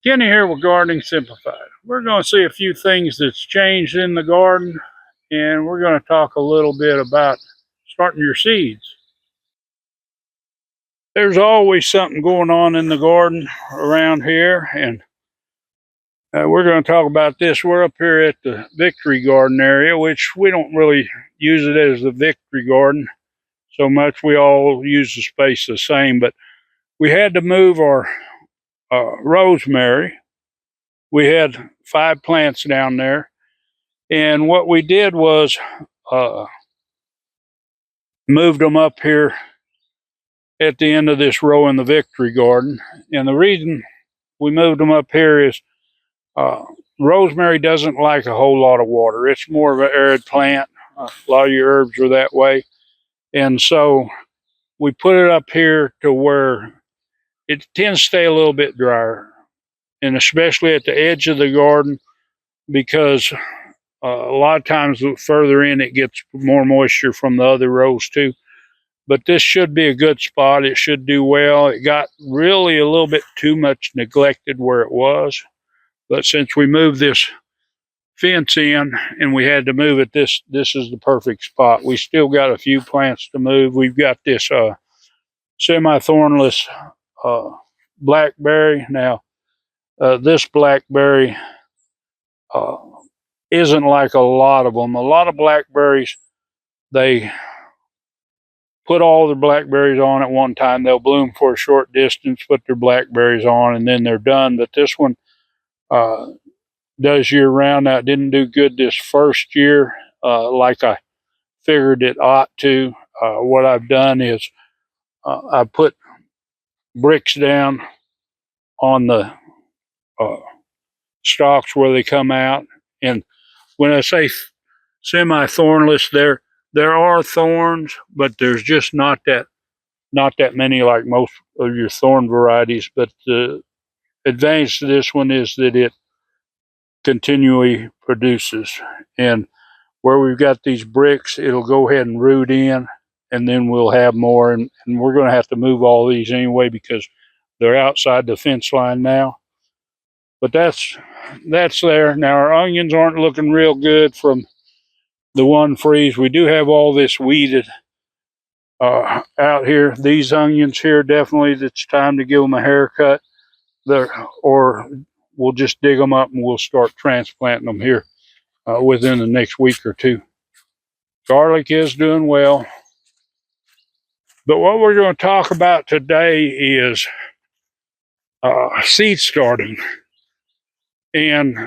Kenny here with Gardening Simplified. We're going to see a few things that's changed in the garden, and we're going to talk a little bit about starting your seeds. There's always something going on in the garden around here, and we're going to talk about this. We're up here at the Victory Garden area, which we don't really use it as the Victory Garden so much. We all use the space the same, but we had to move our rosemary. We had 5 plants down there, and what we did was moved them up here at the end of this row in the Victory Garden. And the reason we moved them up here is rosemary doesn't like a whole lot of water. It's more of an arid plant. A lot of your herbs are that way. And so we put it up here to where it tends to stay a little bit drier, and especially at the edge of the garden, because a lot of times further in it gets more moisture from the other rows too. But this should be a good spot. It should do well. It got really a little bit too much neglected where it was. But since we moved this fence in and we had to move it, this is the perfect spot. We still got a few plants to move. We've got this semi-thornless blackberry. Now, this blackberry isn't like a lot of them. A lot of blackberries, they put all their blackberries on at one time. They'll bloom for a short distance, put their blackberries on, and then they're done. But this one does year round. Now, it didn't do good this first year like I figured it ought to. What I've done is I put bricks down on the stalks where they come out. And when I say semi-thornless, there are thorns, but there's just not that many like most of your thorn varieties. But the advantage to this one is that it continually produces. And where we've got these bricks, it'll go ahead and root in, and then we'll have more. And we're going to have to move all these anyway because they're outside the fence line now. But that's there. Now, our onions aren't looking real good from the one freeze. We do have all this weeded out here. These onions here, definitely it's time to give them a haircut. Or we'll just dig them up and we'll start transplanting them here within the next week or two. Garlic is doing well. But what we're going to talk about today is seed starting. And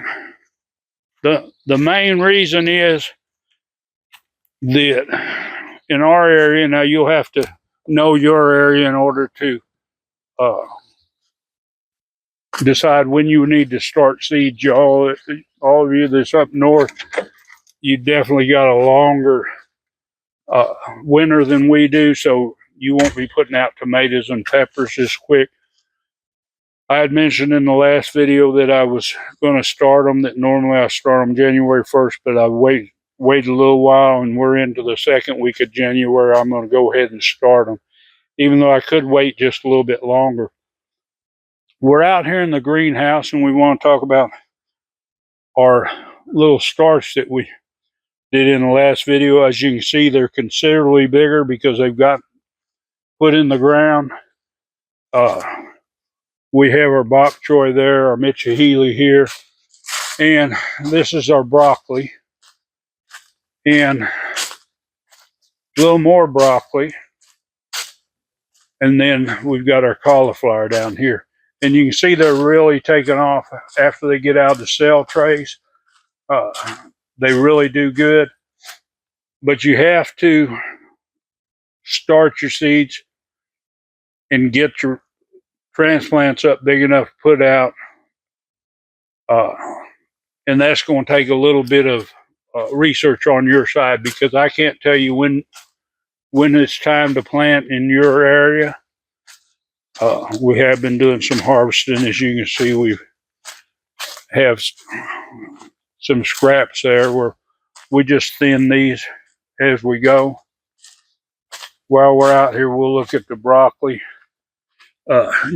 the main reason is that in our area, now you'll have to know your area in order to decide when you need to start seeds. All of you that's up north, you definitely got a longer winter than we do, so you won't be putting out tomatoes and peppers as quick. I had mentioned in the last video that I was going to start them, that normally I start them January 1st, but I wait a little while, and we're into the second week of January. I'm going to go ahead and start them, even though I could wait just a little bit longer. We're out here in the greenhouse, and we want to talk about our little starts that we did in the last video. As you can see, they're considerably bigger because they've got put in the ground. We have our bok choy there, our Mitchahili here, and this is our broccoli, and a little more broccoli, and then we've got our cauliflower down here. And you can see they're really taking off after they get out of the cell trays. They really do good, but you have to start your seeds and get your transplants up big enough to put out, and that's going to take a little bit of research on your side, because I can't tell you when it's time to plant in your area. We have been doing some harvesting. As you can see, we have some scraps there where we just thin these as we go. While we're out here, we'll look at the broccoli.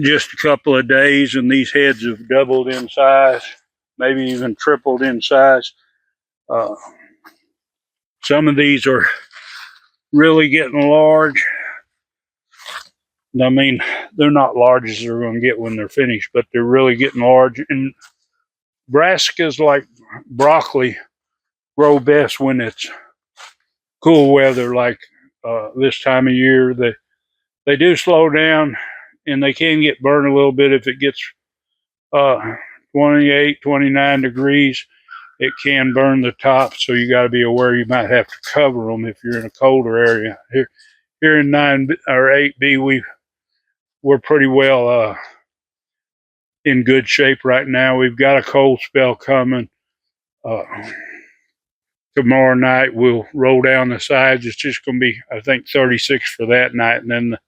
just a couple of days, and these heads have doubled in size, maybe even tripled in size. Some of these are really getting large. I mean, they're not large as they're going to get when they're finished, but they're really getting large. And brassicas, like broccoli, grow best when it's cool weather, like this time of year. They do slow down, and they can get burned a little bit if it gets 28, 29 degrees. It can burn the top, so you got to be aware you might have to cover them if you're in a colder area. Here in 9 or 8B, we're pretty well in good shape right now. We've got a cold spell coming. Tomorrow night we'll roll down the sides. It's just going to be, I think, 36 for that night, and then the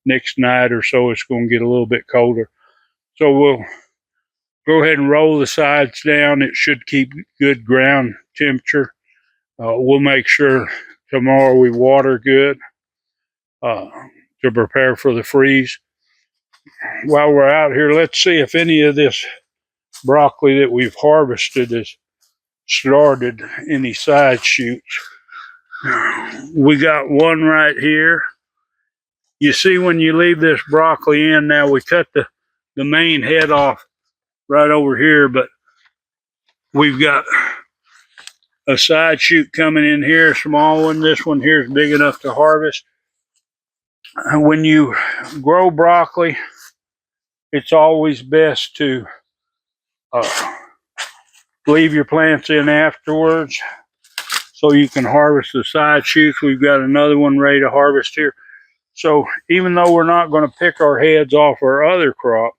next night or so it's going to get a little bit colder. So we'll go ahead and roll the sides down. It should keep good ground temperature. We'll make sure tomorrow we water good to prepare for the freeze. While we're out here, let's see if any of this broccoli that we've harvested has started any side shoots. We got one right here. You see, when you leave this broccoli in, now we cut the main head off right over here, but we've got a side shoot coming in here, a small one. This one here is big enough to harvest. When you grow broccoli, it's always best to leave your plants in afterwards so you can harvest the side shoots. We've got another one ready to harvest here. So even though we're not going to pick our heads off our other crop,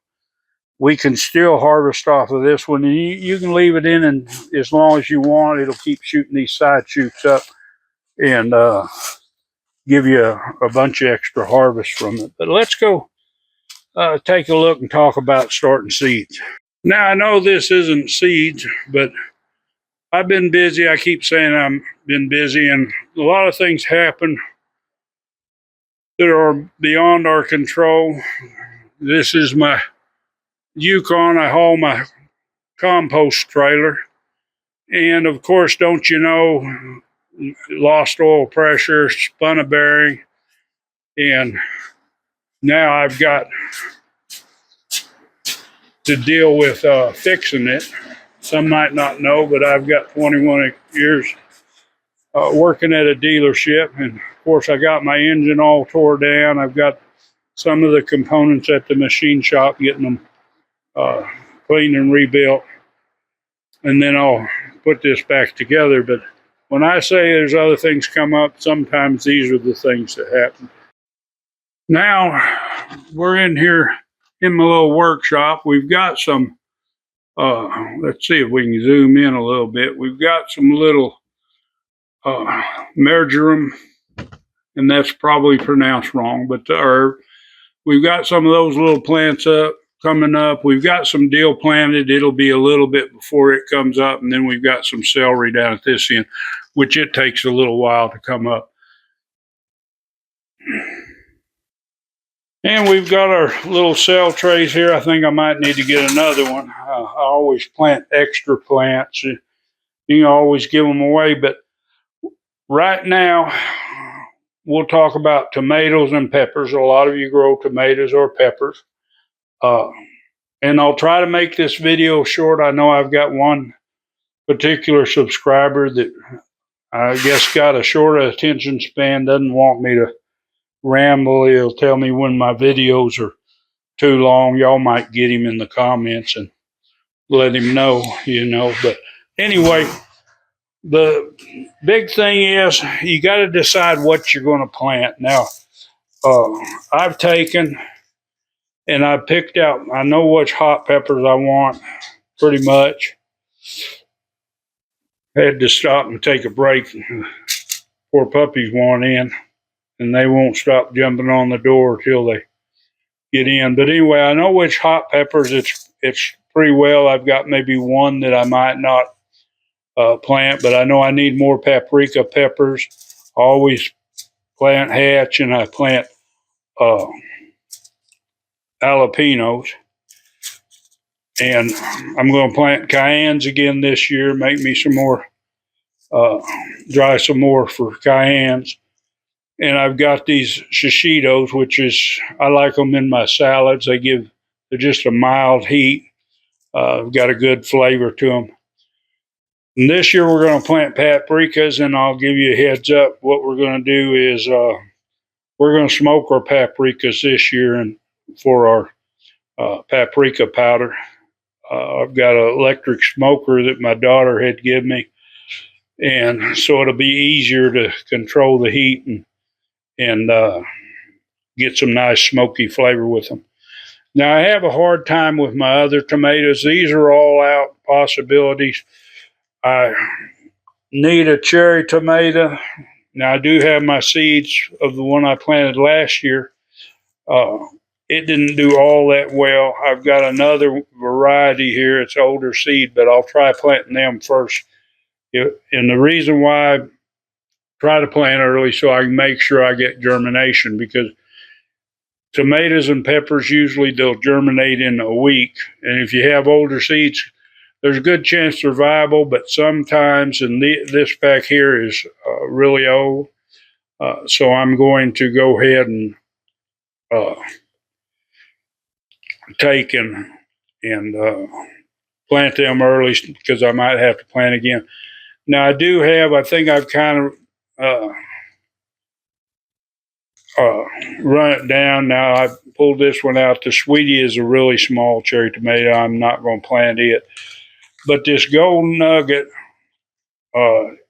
we can still harvest off of this one. And you can leave it in, and as long as you want, it'll keep shooting these side shoots up and give you a bunch of extra harvest from it. But let's go take a look and talk about starting seeds. Now, I know this isn't seeds, but I've been busy. I keep saying I've been busy, and a lot of things happen that are beyond our control. This is my Yukon. I haul my compost trailer. And of course, don't you know, lost oil pressure, spun a bearing, and now I've got to deal with fixing it. Some might not know, but I've got 21 years working at a dealership, and of course I got my engine all tore down. I've got some of the components at the machine shop, getting them cleaned and rebuilt, and then I'll put this back together. But when I say there's other things come up, sometimes these are the things that happen. Now we're in here in my little workshop. We've got some, let's see if we can zoom in a little bit. We've got some little marjoram, and that's probably pronounced wrong, but the herb. We've got some of those little plants up, coming up. We've got some dill planted. It'll be a little bit before it comes up, and then we've got some celery down at this end, which it takes a little while to come up. And we've got our little cell trays here. I think I might need to get another one. I always plant extra plants. You can always give them away, but right now we'll talk about tomatoes and peppers. A lot of you grow tomatoes or peppers. And I'll try to make this video short. I know I've got one particular subscriber that I guess got a short attention span, doesn't want me to ramble. He'll tell me when my videos are too long. Y'all might get him in the comments and let him know, you know. But anyway, the big thing is you got to decide what you're going to plant. Now, I've taken and I picked out, I know which hot peppers I want pretty much. I had to stop and take a break. Poor puppies want in, and they won't stop jumping on the door till they get in. But anyway, I know which hot peppers it's pretty well. I've got maybe one that I might not plant, but I know I need more paprika peppers. I always plant hatch, and I plant jalapenos. And I'm going to plant cayennes again this year, make me some more, dry some more for cayennes. And I've got these shishitos, which is, I like them in my salads. They're just a mild heat. Got a good flavor to them. And this year we're going to plant paprikas, and I'll give you a heads up. What we're going to do is we're going to smoke our paprikas this year, and for our paprika powder. I've got an electric smoker that my daughter had given me, and so it'll be easier to control the heat and get some nice smoky flavor with them. Now, I have a hard time with my other tomatoes. These are all out possibilities. I need a cherry tomato. Now, I do have my seeds of the one I planted last year. Uh, it didn't do all that well. I've got another variety here. It's older seed, but I'll try planting them first. And the reason why I try to plant early so I can make sure I get germination, because tomatoes and peppers usually they'll germinate in a week. And if you have older seeds, there's a good chance they're viable, but sometimes, and this back here is really old. So I'm going to go ahead and uh, take and plant them early because I might have to plant again. Now I do have. I think I've kind of run it down. Now I pulled this one out. The sweetie is a really small cherry tomato. I'm not going to plant it. But this gold nugget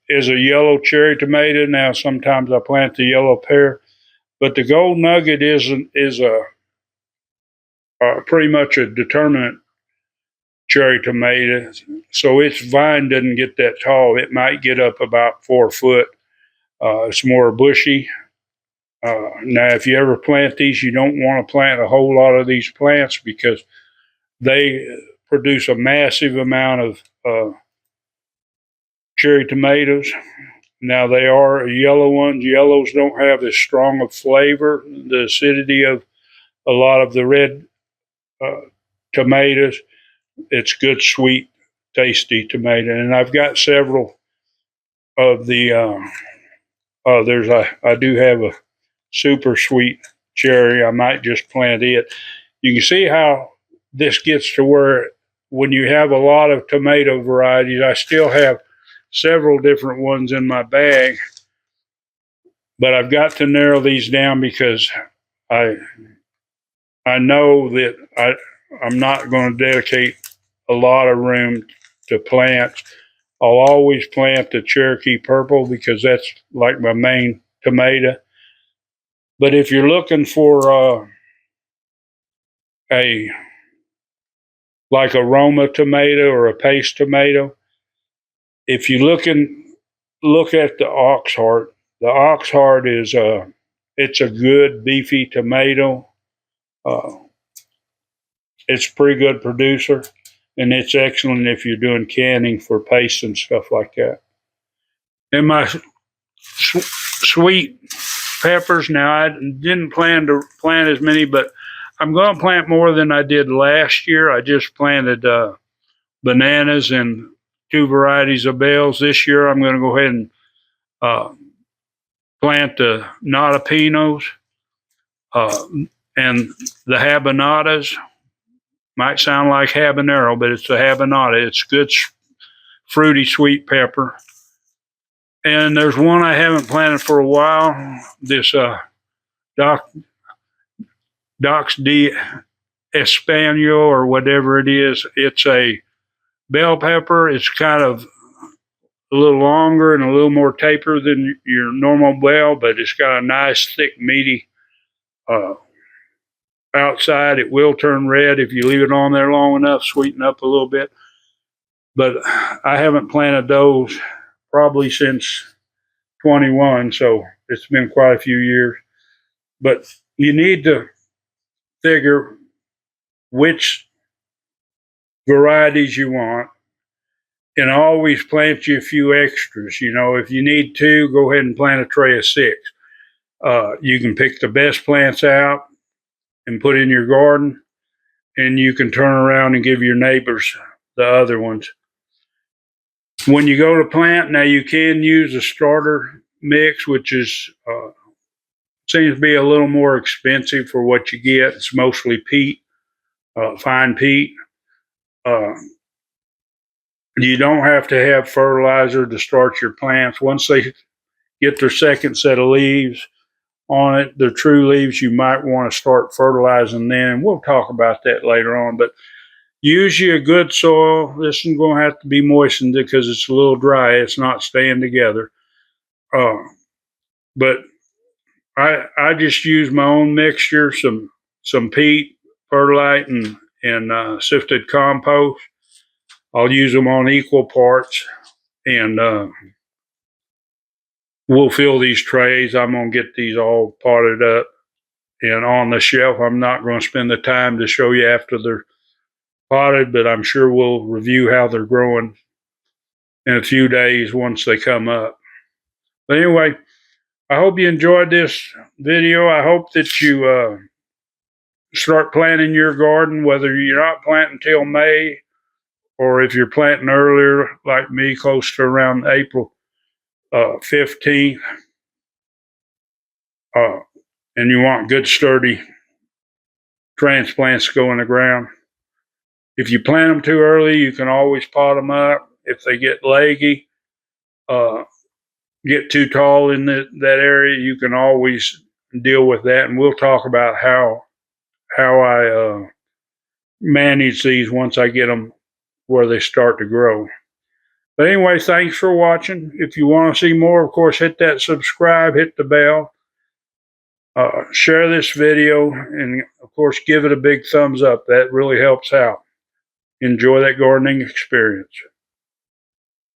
is a yellow cherry tomato. Now sometimes I plant the yellow pear, but the gold nugget is a pretty much a determinate cherry tomato. So its vine doesn't get that tall. It might get up about 4 foot. It's more bushy. Now, if you ever plant these, you don't want to plant a whole lot of these plants because they produce a massive amount of cherry tomatoes. Now, they are yellow ones. Yellows don't have as strong of flavor, the acidity of a lot of the red tomatoes. It's good, sweet, tasty tomato. And I've got several of the, I do have a super sweet cherry. I might just plant it. You can see how this gets to where when you have a lot of tomato varieties, I still have several different ones in my bag, but I've got to narrow these down because I know that I'm not going to dedicate a lot of room to plants. I'll always plant the Cherokee Purple because that's like my main tomato. But if you're looking for a like a Roma tomato or a paste tomato, if you look at the Oxheart is it's a good beefy tomato. Uh, it's a pretty good producer, and it's excellent if you're doing canning for paste and stuff like that. And my sweet peppers. Now I didn't plan to plant as many, but I'm going to plant more than I did last year. I just planted bananas and 2 varieties of bells. This year I'm going to go ahead and plant the natapinos and the habanadas. Might sound like habanero, but it's a habanada. It's good, fruity, sweet pepper. And there's one I haven't planted for a while. This Dox de Espanol or whatever it is. It's a bell pepper. It's kind of a little longer and a little more taper than your normal bell, but it's got a nice, thick, meaty outside. It will turn red if you leave it on there long enough, sweeten up a little bit. But I haven't planted those probably since 21, so it's been quite a few years. But you need to figure which varieties you want and always plant you a few extras. You know, if you need 2, go ahead and plant a tray of 6. You can pick the best plants out and put in your garden, and you can turn around and give your neighbors the other ones. When you go to plant, now you can use a starter mix, which is seems to be a little more expensive for what you get. It's mostly peat, fine peat. Uh, you don't have to have fertilizer to start your plants. Once they get their second set of leaves on it, the true leaves, you might want to start fertilizing then. We'll talk about that later on, but use you a good soil. This is going to have to be moistened because it's a little dry. It's not staying together. But I just use my own mixture, some peat, perlite, and sifted compost. I'll use them on equal parts, and we'll fill these trays. I'm going to get these all potted up and on the shelf. I'm not going to spend the time to show you after they're potted, but I'm sure we'll review how they're growing in a few days once they come up. But anyway, I hope you enjoyed this video. I hope that you start planting your garden, whether you're not planting till May or if you're planting earlier, like me, close to around April 15th, and you want good, sturdy transplants to go in the ground. If you plant them too early, you can always pot them up. If they get leggy, get too tall in that area, you can always deal with that. And we'll talk about how I manage these once I get them where they start to grow. But anyway, thanks for watching. If you want to see more, of course, hit that subscribe, hit the bell, share this video, and of course, give it a big thumbs up. That really helps out. Enjoy that gardening experience.